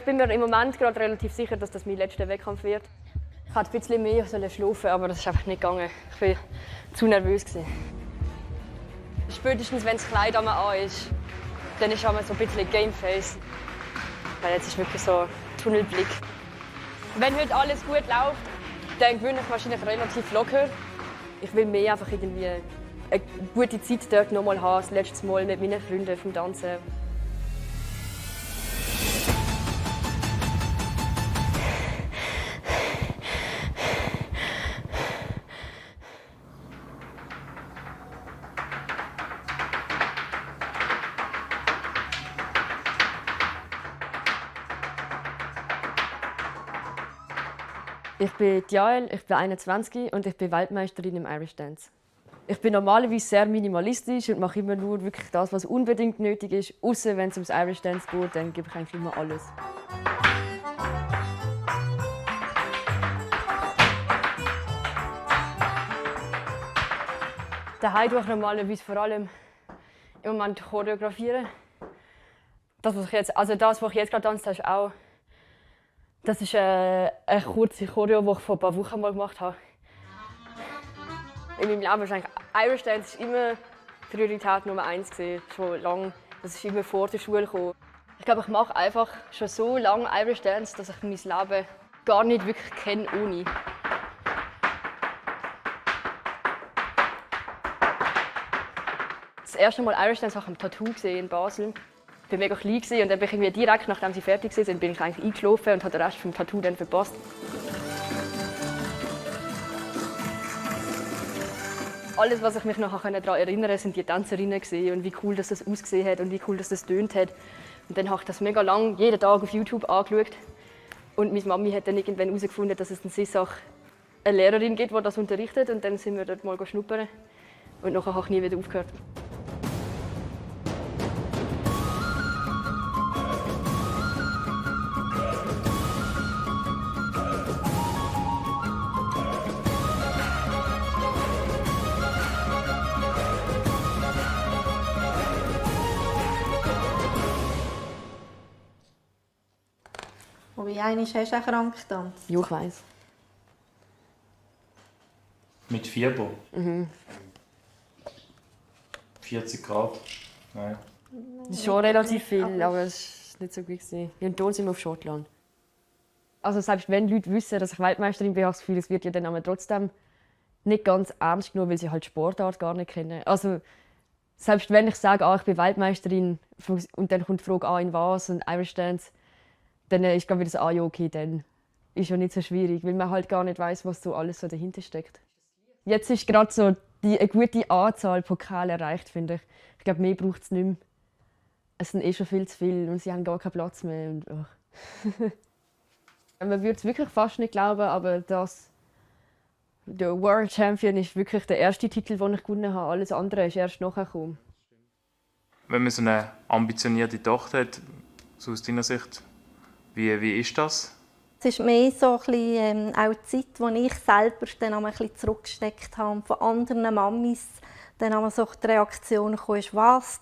bin mir im Moment gerade relativ sicher, dass das mein letzter Wettkampf wird. Ich hätte ein bisschen mehr schlafen, aber das ist einfach nicht gegangen. Ich war zu nervös. Spätestens wenn das Kleid an ist, dann ist einmal so ein bisschen Gameface. Weil jetzt ist wirklich so Tunnelblick. Wenn heute alles gut läuft, dann gewinne ich wahrscheinlich relativ locker. Ich will mehr einfach irgendwie eine gute Zeit dort noch mal haben, das letzte Mal mit meinen Freunden vom Tanzen. Ich bin Jael, ich bin 21 und ich bin Weltmeisterin im Irish Dance. Ich bin normalerweise sehr minimalistisch und mache immer nur wirklich das, was unbedingt nötig ist. Außer wenn es ums Irish Dance geht, dann gebe ich eigentlich immer alles. Daheim tue ich normalerweise vor allem im Moment choreografieren. Das, was ich jetzt gerade tanze, ist auch. Das ist eine kurze Choreo, die ich vor ein paar Wochen mal gemacht habe. In meinem Leben ist eigentlich Irish Dance immer Priorität Nummer 1 gewesen, schon lange. Das ist immer vor der Schule gekommen. Ich glaube, ich mache einfach schon so lange Irish Dance, dass ich mein Leben gar nicht wirklich kenne ohne. Das erste Mal Irish Dance habe ich am Tattoo in Basel. Ich war mega klein und dann bin ich irgendwie direkt, nachdem sie fertig waren, bin ich eigentlich eingeschlafen und habe den Rest vom Tattoo dann verpasst. Alles, was ich mich noch daran erinnern kann, sind die Tänzerinnen und wie cool das ausgesehen hat und wie cool das getönt hat. Und dann habe ich das mega lang jeden Tag auf YouTube angeschaut. Und meine Mami hat dann irgendwann herausgefunden, dass es in Sissach eine Lehrerin gibt, die das unterrichtet. Und dann sind wir dort mal schnuppern. Und nachher habe ich nie wieder aufgehört. Wie einmal hast du auch krank getanzt? Ja, ich weiss. Mit Fieber? 40 Grad? Nein. Das ist schon relativ viel, aber es war nicht so gut. Und hier sind wir auf Schottland. Also selbst wenn Leute wissen, dass ich Weltmeisterin bin, habe ich das Gefühl, es wird ja dann aber trotzdem nicht ganz ernst genommen, weil sie halt Sportart gar nicht kennen. Also selbst wenn ich sage, ich bin Weltmeisterin und dann kommt die Frage, in was und Irish Dance, dann ist wieder so, ja okay, dann ist ja nicht so schwierig, weil man halt gar nicht weiß, was so alles so dahinter steckt. Jetzt ist gerade so eine gute Anzahl Pokale erreicht, finde ich. Ich glaube, mehr braucht es nicht mehr. Es sind schon viel zu viele und sie haben gar keinen Platz mehr. Und, Man würde es wirklich fast nicht glauben, aber der World Champion ist wirklich der erste Titel, den ich gewonnen habe. Alles andere ist erst nachher gekommen. Wenn man so eine ambitionierte Tochter hat, so aus deiner Sicht, wie ist das? Es ist mehr so ein bisschen, auch die Zeit, die ich selber dann ein bisschen zurückgesteckt habe. Und von anderen Mamis dann so die Reaktion kam, was,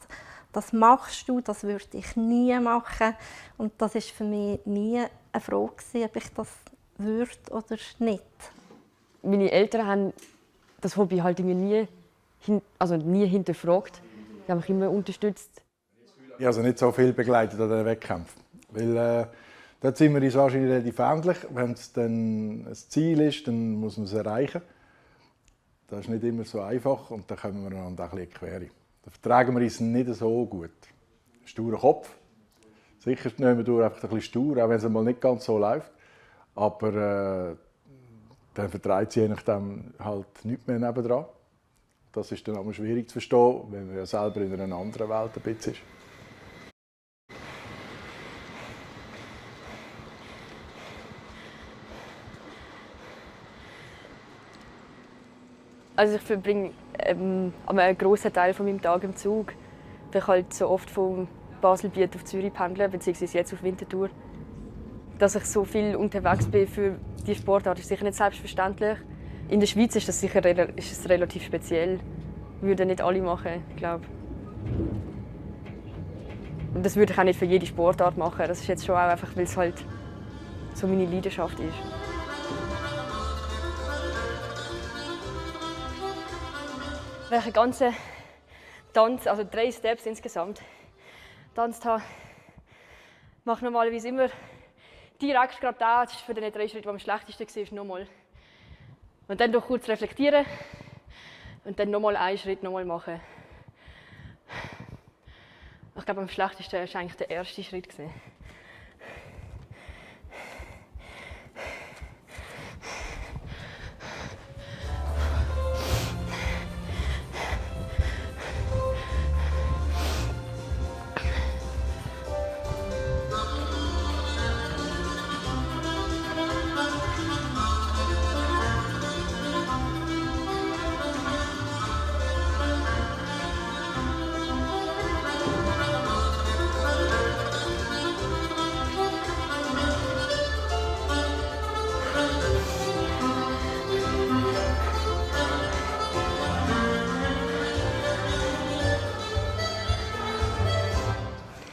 das machst du, das würde ich nie machen. Und das war für mich nie eine Frage, ob ich das würde oder nicht. Meine Eltern haben das Hobby halt nie hinterfragt. Sie haben mich immer unterstützt. Ich habe also nicht so viel begleitet an diesen Wettkämpfen. Weil, dort sind wir uns wahrscheinlich relativ ähnlich. Wenn es dann ein Ziel ist, dann muss man es erreichen. Das ist nicht immer so einfach und dann kommen wir einander ein bisschen in die Quere. Da vertragen wir uns nicht so gut. Sturer Kopf. Sicher nehmen wir einfach ein bisschen stur, auch wenn es mal nicht ganz so läuft. Aber dann vertreibt sie je nachdem halt nichts mehr nebendran. Das ist dann auch schwierig zu verstehen, wenn man ja selber in einer anderen Welt ein bisschen ist. Also ich verbringe einen grossen Teil von meinem Tag im Zug. Ich halt so oft von Baselbiet auf Zürich pendeln, beziehungsweise jetzt auf Winterthur. Dass ich so viel unterwegs bin für die Sportart, ist sicher nicht selbstverständlich. In der Schweiz ist das sicher relativ speziell. Würden nicht alle machen, glaube ich. Und das würde ich auch nicht für jede Sportart machen. Das ist jetzt schon auch einfach, weil es halt so meine Leidenschaft ist. Wenn ich einen ganzen Tanz, also 3 Steps insgesamt, getanzt habe, mache ich normalerweise immer direkt gerade das ist für die 3 Schritte, die am schlechtesten war, nochmal. Und dann doch kurz reflektieren und dann nochmal einen Schritt nochmal machen. Ich glaube, am schlechtesten war eigentlich der erste Schritt.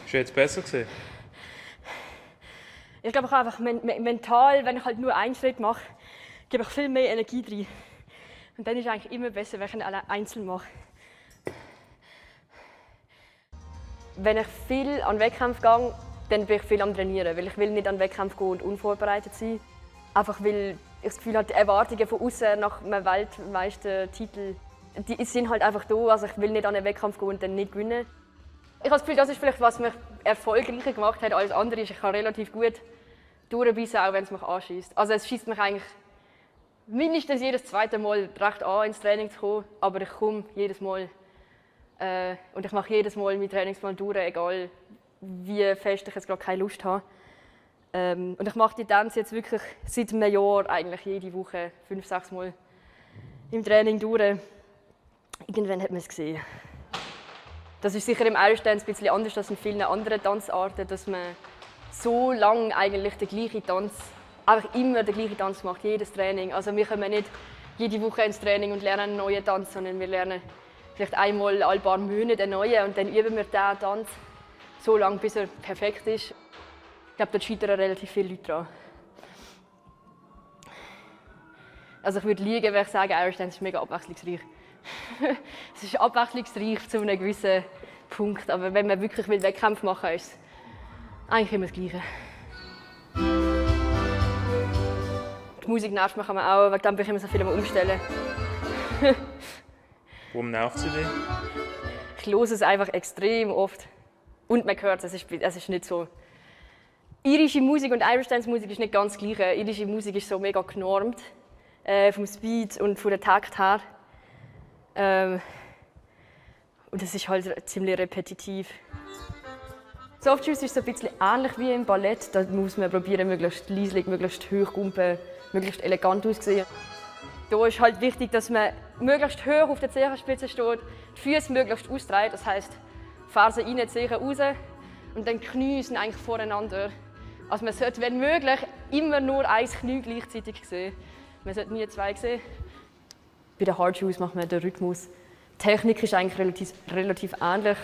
Ist jetzt besser gewesen? Ich glaube, ich habe einfach mental, wenn ich halt nur einen Schritt mache, gebe ich viel mehr Energie rein. Und dann ist es eigentlich immer besser, wenn ich ihn einzeln mache. Wenn ich viel an Wettkämpfe gehe, dann bin ich viel am Trainieren, weil ich will nicht an Wettkämpfe gehen und unvorbereitet sein. Einfach weil ich das Gefühl habe, die Erwartungen von außen nach einem Weltmeistertitel, die sind halt einfach da. Also ich will nicht an einen Wettkampf gehen und dann nicht gewinnen. Ich habe das Gefühl, das ist vielleicht, was mich erfolgreicher gemacht hat als andere. Ich kann relativ gut durchbeissen, auch wenn es mich anschießt. Also es schießt mich eigentlich mindestens jedes zweite Mal recht an, ins Training zu kommen. Aber ich komme jedes Mal und ich mache jedes Mal meinen Trainingsplan durch, egal wie fest ich jetzt gerade keine Lust habe. Und ich mache die Tänze jetzt wirklich seit einem Jahr eigentlich jede Woche 5-6 Mal im Training durch. Irgendwann hat man es gesehen. Das ist sicher im Irish Dance ein bisschen anders als in vielen anderen Tanzarten, dass man so lange eigentlich den gleichen Tanz, einfach immer den gleichen Tanz macht, jedes Training. Also wir kommen nicht jede Woche ins Training und lernen einen neuen Tanz, sondern wir lernen vielleicht einmal alle paar Monate einen neuen und dann üben wir diesen Tanz so lange, bis er perfekt ist. Ich glaube, da scheitern relativ viele Leute dran. Also ich würde lügen, wenn ich sage, Irish Dance ist mega abwechslungsreich. Es ist abwechslungsreich zu einem gewissen Punkt, aber wenn man wirklich Wettkämpfe machen will, ist es eigentlich immer das Gleiche. Die Musik nervt mich auch, wegen dem bin ich immer so viel am Umstellen. Warum nervt sie dich? Ich höre es einfach extrem oft. Und man hört es, es ist nicht so. Irische Musik und Irish Dance Musik ist nicht ganz das Gleiche. Irische Musik ist so mega genormt, vom Speed und von der Takt her. Und es ist halt ziemlich repetitiv. Soft Shoes ist so ein bisschen ähnlich wie im Ballett. Da muss man probieren, möglichst leislich, möglichst hoch kumpen, möglichst elegant auszusehen. Da ist halt wichtig, dass man möglichst hoch auf der Zehenspitze steht, die Füße möglichst ausdreht, das heisst Fersen rein, Zehen raus und dann die Knie sind eigentlich voreinander. Also man sollte, wenn möglich, immer nur ein Knie gleichzeitig sehen. Man sollte nie 2 sehen. Bei den Hard Shoes macht man den Rhythmus. Die Technik ist eigentlich relativ ähnlich.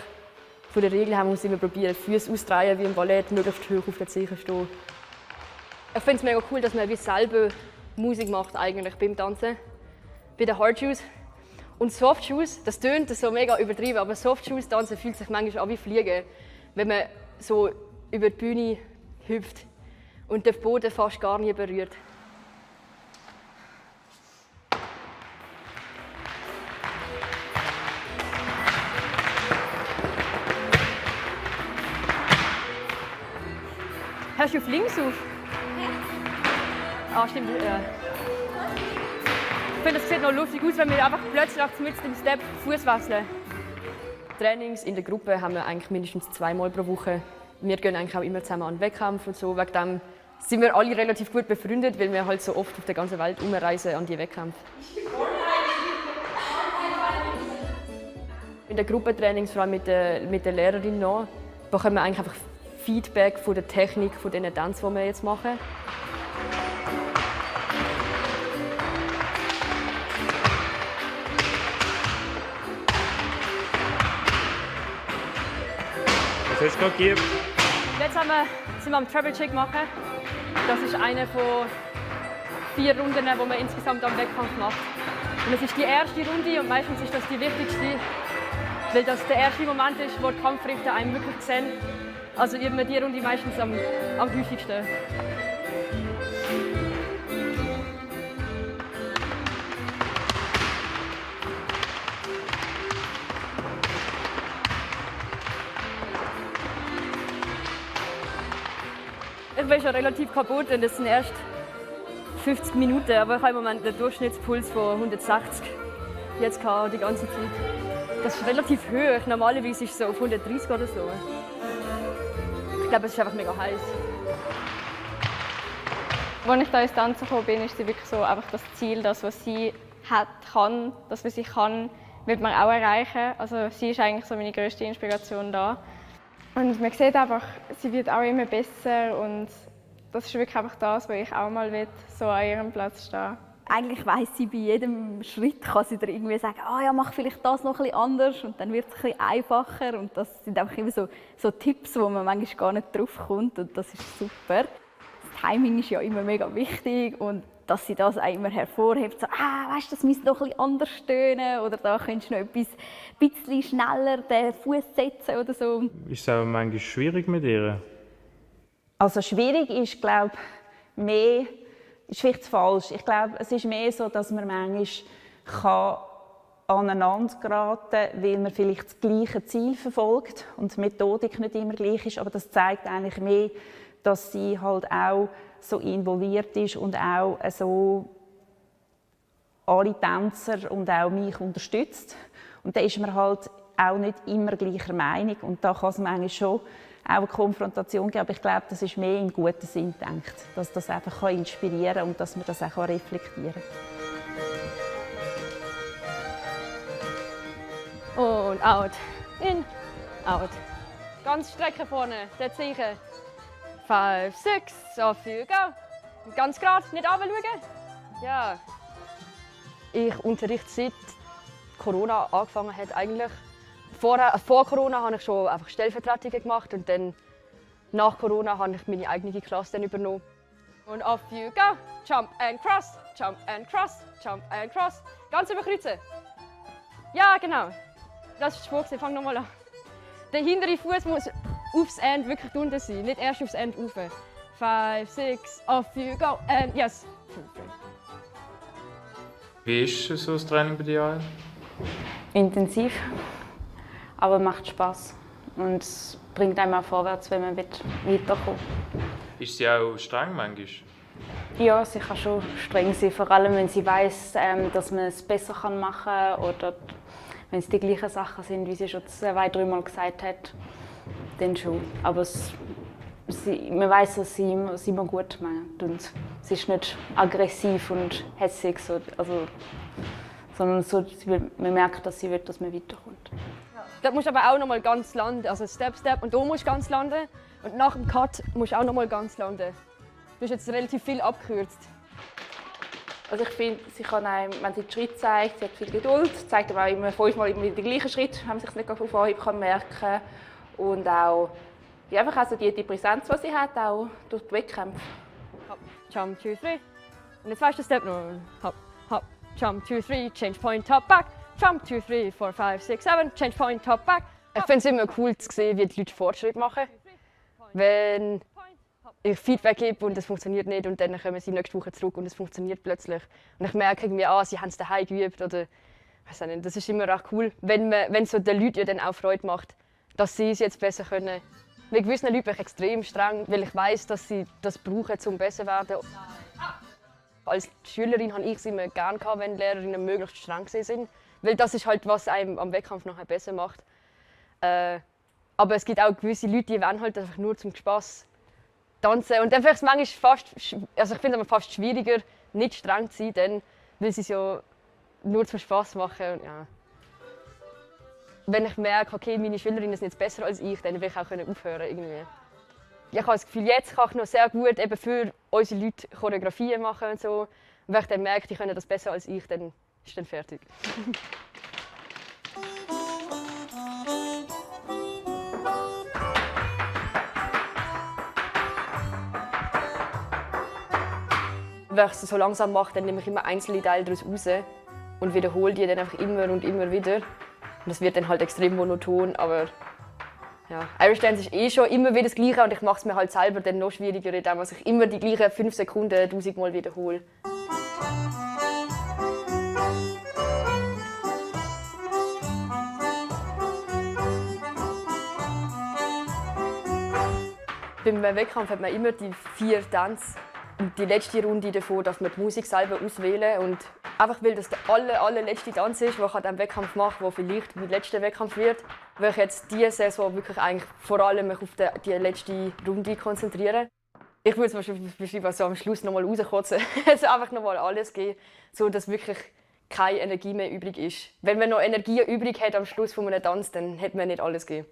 Von der Regel her muss man immer probieren, Füße auszudrehen wie im Ballett, möglichst hoch auf der Zehe stehen. Ich finde es mega cool, dass man wie selber Musik macht eigentlich beim Tanzen. Bei den Hard Shoes. Und Soft Shoes, das tönt so mega übertrieben, aber Soft Shoes tanzen fühlt sich manchmal an wie Fliegen. Wenn man so über die Bühne hüpft und den Boden fast gar nicht berührt. Hörst du auf links auf? Ah, stimmt. Ja. Ich finde, das sieht noch lustig aus, wenn wir einfach plötzlich mit dem Step Fuß wechseln. Trainings in der Gruppe haben wir eigentlich mindestens 2-mal pro Woche. Wir gehen eigentlich auch immer zusammen an Wettkämpfe und so. Wegen dem sind wir alle relativ gut befreundet, weil wir halt so oft auf der ganzen Welt umreisen an die Wettkämpfe. In den Gruppentrainings, vor allem mit der Lehrerin noch, bekommen wir eigentlich einfach Feedback von der Technik, von den Tänzen, die wir jetzt machen. Was hast du gerade geübt? Jetzt sind wir am Treble Jig machen. Das ist eine von 4 Runden, die man insgesamt am Wettkampf macht. Und das ist die erste Runde und meistens ist das die wichtigste, weil das der erste Moment ist, wo die Kampfrichter einen wirklich sehen. Also üben wir die Runde meistens am häufigsten. Ich bin schon relativ kaputt und es sind erst 50 Minuten, aber ich habe im Moment einen Durchschnittspuls von 160 jetzt die ganze Zeit. Das ist relativ hoch. Normalerweise ist es so auf 130 oder so. Ich glaube, es ist einfach mega heiß. Als ich da ins Tanzen gekommen bin, ist sie wirklich so einfach das Ziel, das, was sie kann, das, was sie kann, wird man auch erreichen. Also sie ist eigentlich so meine grösste Inspiration da. Und man sieht einfach, sie wird auch immer besser und das ist wirklich einfach das, was ich auch mal will, so an ihrem Platz stehen. Eigentlich weiss sie, bei jedem Schritt kann sie dir irgendwie sagen, ja, mach vielleicht das noch etwas anders und dann wird es ein bisschen einfacher. Und das sind einfach immer so Tipps, wo man manchmal gar nicht drauf kommt und das ist super. Das Timing ist ja immer mega wichtig und dass sie das auch immer hervorhebt, so, weißt du, das müsste noch etwas anders stöhnen oder da könntest du noch etwas bisschen schneller den Fuß setzen oder so. Ist es auch manchmal schwierig mit ihr? Also schwierig ist, glaube ich, mehr, ist vielleicht falsch. Ich glaube, es ist mehr so, dass man manchmal aneinander geraten kann, weil man vielleicht das gleiche Ziel verfolgt und die Methodik nicht immer gleich ist. Aber das zeigt eigentlich mehr, dass sie halt auch so involviert ist und auch so alle Tänzer und auch mich unterstützt. Und da ist man halt auch nicht immer gleicher Meinung. Und da kann es manchmal schon auch eine Konfrontation geben. Aber ich glaube, das ist mehr im guten Sinn gedacht, dass das einfach inspirieren kann und dass man das auch reflektieren kann. Und out. In, out. Ganz Strecke vorne, der Zeichen. 5, 6, off you go. Ganz gerade, nicht runter schauen. Ja. Ich unterrichte seit Corona angefangen hat eigentlich. Vor Corona habe ich schon einfach Stellvertretungen gemacht und dann nach Corona habe ich meine eigene Klasse dann übernommen. Und off you go. Jump and cross, jump and cross, jump and cross. Ganz überkreuzen. Ja, genau. Das ist Spruch, fang nochmal an. Der hintere Fuß muss aufs End wirklich unten sein, nicht erst aufs End rauf. 5, 6, off you go and yes. Wie ist so das Training bei dir? Intensiv, aber macht Spaß und es bringt einem auch vorwärts, wenn man weiterkommt. Ist sie auch streng manchmal? Ja, sie kann schon streng sein, vor allem wenn sie weiss, dass man es besser machen kann oder wenn es die gleichen Sachen sind, wie sie schon 2-3 Mal gesagt hat, dann schon. Aber man weiss, dass sie immer gut meint und sie ist nicht aggressiv und hässig, sondern so, man merkt, dass sie will, dass man weiterkommt. Da musst du aber auch noch mal ganz landen, also Step, Step und da musst du ganz landen und nach dem Cut musst du auch noch mal ganz landen. Du hast jetzt relativ viel abgekürzt. Also ich finde, sie kann einem, wenn sie den Schritt zeigt, sie hat viel Geduld, zeigt aber auch immer 5-mal immer den gleichen Schritt, wenn man sich nicht auf Anhieb merken kann. Und auch, ja, einfach also die Präsenz, die sie hat, auch durch die Wettkämpfe. Hop, jump, 2, 3. Und jetzt weißt du den Step noch. Hop, hop, jump, 2, 3, change point, top, back. Jump, 2, 3, 4, 5, 6, 7, change point, top, back. Ich finde es immer cool zu sehen, wie die Leute Fortschritt machen. Wenn ich Feedback gebe und es funktioniert nicht und dann kommen sie nächste Woche zurück und es funktioniert plötzlich. Und ich merke irgendwie, sie haben es daheim geübt oder weiß auch nicht. Das ist immer auch cool, wenn so den Leuten ja dann auch Freude macht, dass sie es jetzt besser können. Mit gewissen Leuten bin ich extrem streng, weil ich weiss, dass sie das brauchen, um besser zu werden. Als Schülerin habe ich es immer gerne gehabt, wenn Lehrerinnen möglichst streng sind, weil das ist halt, was einem am Wettkampf nachher besser macht. Aber es gibt auch gewisse Leute, die wollen halt einfach nur zum Spass tanzen. Und dann finde ich es manchmal ich finde es fast schwieriger, nicht streng zu sein, denn, weil sie es ja nur zum Spass machen. Und, ja. Wenn ich merke, okay, meine Schülerinnen sind jetzt besser als ich, dann will ich auch aufhören irgendwie. Ich habe das Gefühl, jetzt kann ich noch sehr gut eben für unsere Leute Choreografien machen und so. Und wenn ich dann merke, die können das besser als ich, dann ist dann fertig. wenn ich es so langsam mache, dann nehme ich immer einzelne Teile daraus raus und wiederhole die dann einfach immer und immer wieder. Und das wird dann halt extrem monoton, aber ja. Irish Dance ist eh schon immer wieder das Gleiche und ich mache es mir halt selber dann noch schwieriger, indem ich immer die gleichen 5 Sekunden 1000 Mal wiederhole. Beim Wettkampf hat man immer die 4 Tänze. Und die letzte Runde davon darf man die Musik selber auswählen. Und einfach weil das der allerletzte Tanz ist, den ich an diesem Wettkampf mache, der vielleicht mein letzter Wettkampf wird, will ich jetzt diese Saison wirklich eigentlich vor allem mich auf die letzte Runde konzentrieren. Ich würde es wahrscheinlich beschreiben, also am Schluss noch mal rauskotzen. Also einfach noch mal alles geben, sodass wirklich keine Energie mehr übrig ist. Wenn man noch Energie übrig hat am Schluss von einem Tanz, dann hat man nicht alles gegeben.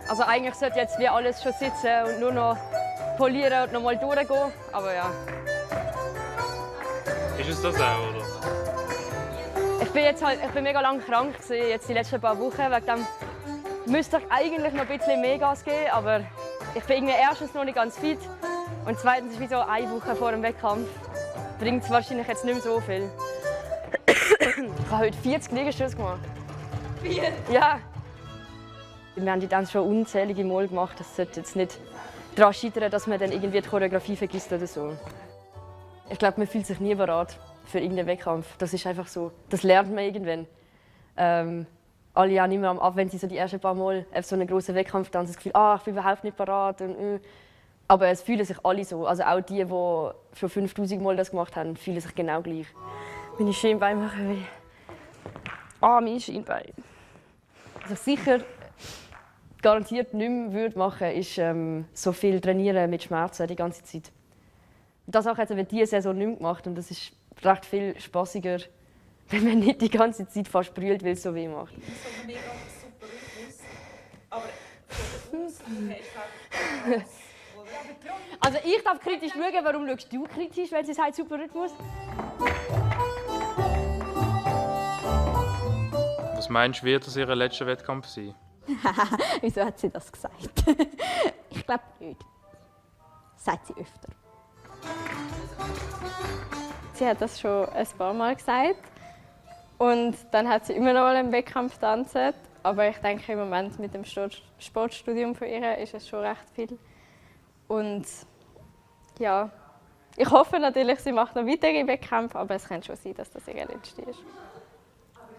Also eigentlich sollte jetzt wie alles schon sitzen und nur noch polieren und noch mal durchgehen, aber ja. Ist es das auch, oder? Ich bin mega lang krank gewesen, jetzt die letzten paar Wochen. Wegen dem müsste ich eigentlich noch ein bisschen mehr Gas geben, aber ich bin irgendwie erstens noch nicht ganz fit und zweitens ist wie so eine Woche vor dem Wettkampf. Bringt es wahrscheinlich jetzt nicht mehr so viel. Ich habe heute 40 Liegestütze gemacht. 40? Ja. Wir haben die Tänze schon unzählige Mal gemacht. Das sollte jetzt nicht daran scheitern, dass man dann irgendwie die Choreografie vergisst oder so. Ich glaube, man fühlt sich nie bereit für irgendeinen Wettkampf. Das ist einfach so. Das lernt man irgendwann. Alle haben immer am Ab, wenn sie so die ersten paar Mal auf so einen grossen Wettkampf tanzen, das Gefühl, ich bin überhaupt nicht bereit. Aber es fühlen sich alle so. Also auch die schon 5000 Mal das gemacht haben, fühlen sich genau gleich. Meine Schienbeine machen weh. Meine Schienbeine. Also sicher garantiert nicht mehr machen ist so viel trainieren mit Schmerzen die ganze Zeit. Das auch jetzt diese Saison nicht mehr gemacht und das ist recht viel spaßiger, wenn man nicht die ganze Zeit fast brüllt, weil es so weh macht. So ein mega super Rhythmus, aber von der Ausdruck her ist es Also ich darf kritisch schauen, warum schaust du kritisch, wenn sie sagt super Rhythmus? Was meinst du, wird das ihr letzter Wettkampf sein? Wieso hat sie das gesagt? Ich glaube nicht. Das sagt sie öfter. Sie hat das schon ein paar Mal gesagt. Und dann hat sie immer noch mal einen Wettkampf getanzt. Aber ich denke, im Moment mit dem Sportstudium von ihr ist es schon recht viel. Und ja, ich hoffe natürlich, sie macht noch weitere Wettkämpfe, aber es könnte schon sein, dass das ihre letzte ist.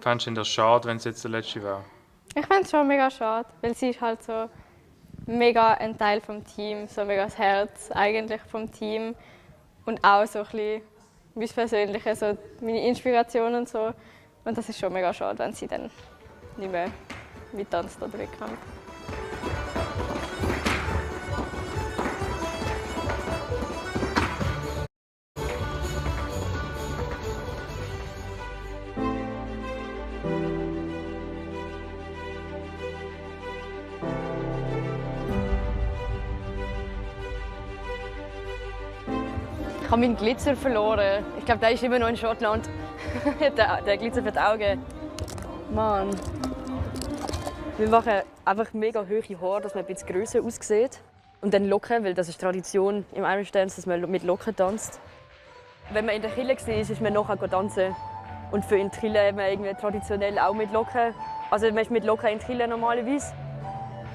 Fändest du das schade, wenn es jetzt der letzte wäre? Ich finde es schon mega schade, weil sie ist halt so mega ein Teil vom Team, so mega das Herz eigentlich vom Team und auch so ein bisschen mein Persönliches, so meine Inspiration und so. Und das ist schon mega schade, wenn sie dann nicht mehr mittanzt oder wegkommt. Ich habe meinen Glitzer verloren. Ich glaube, der ist immer noch in Schottland. der Glitzer für die Augen. Mann. Wir machen einfach mega hohe Haare, dass man ein bisschen grösser aussieht. Und dann Locken, weil das ist Tradition im Irish Dance, dass man mit Locken tanzt. Wenn man in der Kirche war, ist man nachher tanzen. Und für in der Kirche haben wir irgendwie traditionell auch mit Locken. Also man ist mit Locken in der Kirche normalerweise.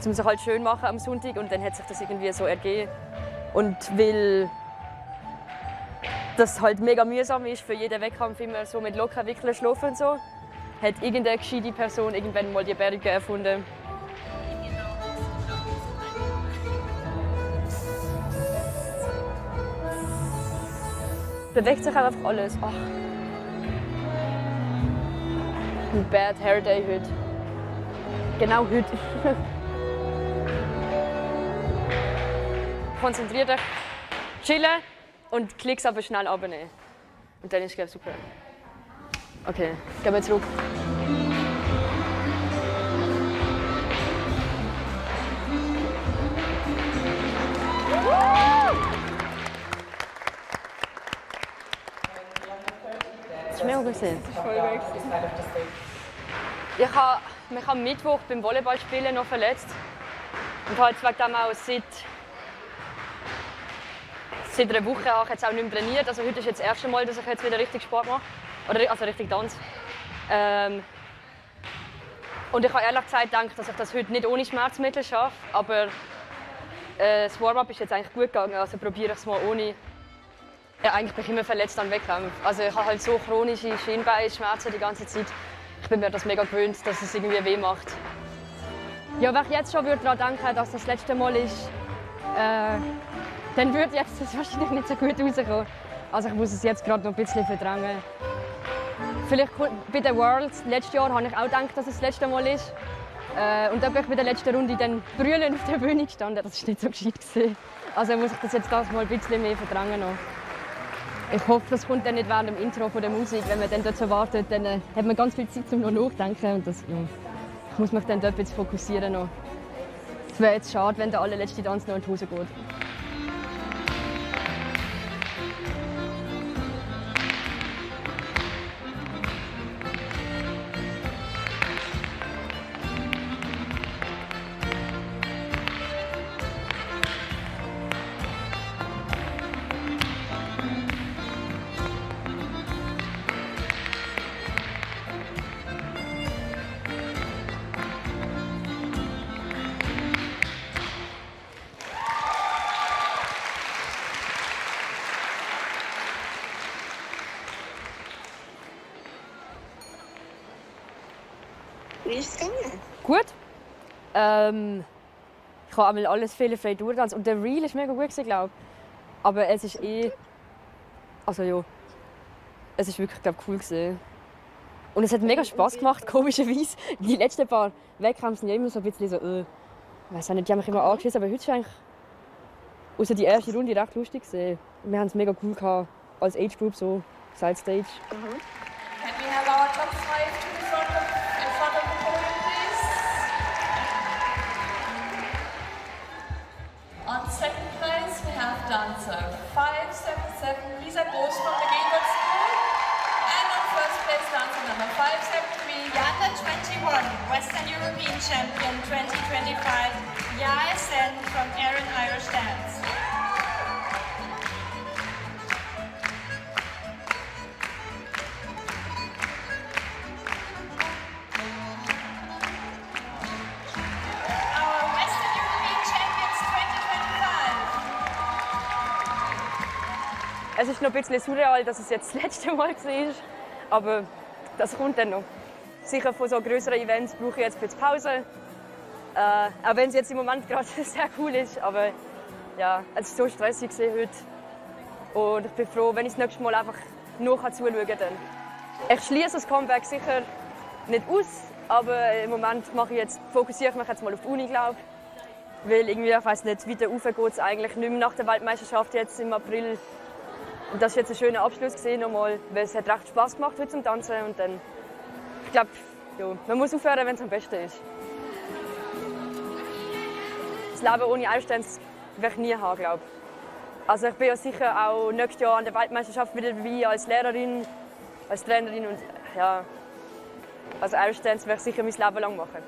Um es halt schön machen am Sonntag. Und dann hat sich das irgendwie so ergeben. Und weil das halt mega mühsam ist, für jeden Wettkampf immer so mit Locken wickeln, schlafen und so, hat irgendeine gescheite Person irgendwann mal die Berge erfunden. Bewegt sich einfach alles. Ach. Ein Bad Hair Day heute. Genau heute. Konzentriert euch, chillen und Klicks aber schnell abnehmen. Und dann ist es, glaube ich, super. Okay, gehen wir zurück. war mega gut. Das war voll gut. Ich habe mich am Mittwoch beim Volleyballspielen noch verletzt. Und habe jetzt wegen dem auch seit einer Woche auch jetzt auch nicht mehr trainiert. Also heute ist jetzt das erste Mal, dass ich jetzt wieder richtig Sport mache. Oder also richtig Tanz. Und ich habe ehrlich gesagt gedacht, dass ich das heute nicht ohne Schmerzmittel schaffe. Aber das Warm-up ist jetzt eigentlich gut gegangen. Also probiere ich es mal ohne. Ja, eigentlich bin ich immer verletzt an Wettkämpfen. Also ich habe halt so chronische Schienbeinschmerzen die ganze Zeit. Ich bin mir das mega gewöhnt, dass es irgendwie weh macht. Ja, wenn ich jetzt schon daran denken, dass das letzte Mal ist, dann würde jetzt das wahrscheinlich nicht so gut rauskommen. Also ich muss es jetzt gerade noch ein bisschen verdrängen. Vielleicht bei den Worlds, letztes Jahr habe ich auch gedacht, dass es das letzte Mal ist. Und da bin ich bei der letzten Runde dann brüllend auf der Bühne gestanden. Das war nicht so gescheit gewesen. Also muss ich das jetzt mal ein bisschen mehr verdrängen noch. Ich hoffe, das kommt dann nicht während dem Intro von der Musik. Wenn man dann dort so wartet, dann hat man ganz viel Zeit, um noch nachzudenken. Und das, ja, ich muss mich dann dort jetzt fokussieren noch. Es wäre jetzt schade, wenn der allerletzte Tanz noch in die Hose geht. Wie ist es gegangen? Gut. Ich habe einmal alles fehlerfrei durchgetanzt. Und der Reel war mega gut, glaube ich. Aber es ist also ja, es ist wirklich, glaube ich, cool gewesen. Und es hat mega Spass gemacht, komischerweise. Die letzten paar Wettkämpfe sind ja immer so ein bisschen so, ich weiß nicht, die haben mich immer angeschissen, aber heute war eigentlich außer die erste Runde recht lustig gewesen. Wir haben es mega cool gehabt, als Age Group so, Side Stage. Can we have our top 5 to the front in front of the podium, please? On second place, we have dancer 577 Lisa Groß from the Gainwood School. And on first place, dancer number 573, Jana 21, Western European Champion 2025, Yai Sen from Erin Irish Dance. Our Western European Champions 2025. Es ist noch ein bisschen surreal, dass es jetzt das letzte Mal war. Aber das kommt dann noch. Sicher von so größeren Events brauche ich jetzt ein bisschen Pause. Auch wenn es jetzt im Moment gerade sehr cool ist. Aber ja, es war so stressig heute. Und ich bin froh, wenn ich das nächste Mal einfach nur zuschauen kann. Ich schließe das Comeback sicher nicht aus. Aber im Moment fokussiere ich mich jetzt mal auf die Uni, glaube ich. Weil irgendwie, ich weiss nicht, weiter rauf geht es eigentlich nicht mehr nach der Weltmeisterschaft jetzt im April. Und das war jetzt ein schöner Abschluss nochmal, weil es hat recht Spass gemacht heute zum Tanzen. Und dann, ich glaube, ja, man muss aufhören, wenn es am besten ist. Das Leben ohne Eisstanz werde ich nie haben, glaube ich. Also ich bin ja sicher auch nächstes Jahr an der Weltmeisterschaft wieder dabei als Lehrerin, als Trainerin und ja, also Eisstanz werde ich sicher mein Leben lang machen.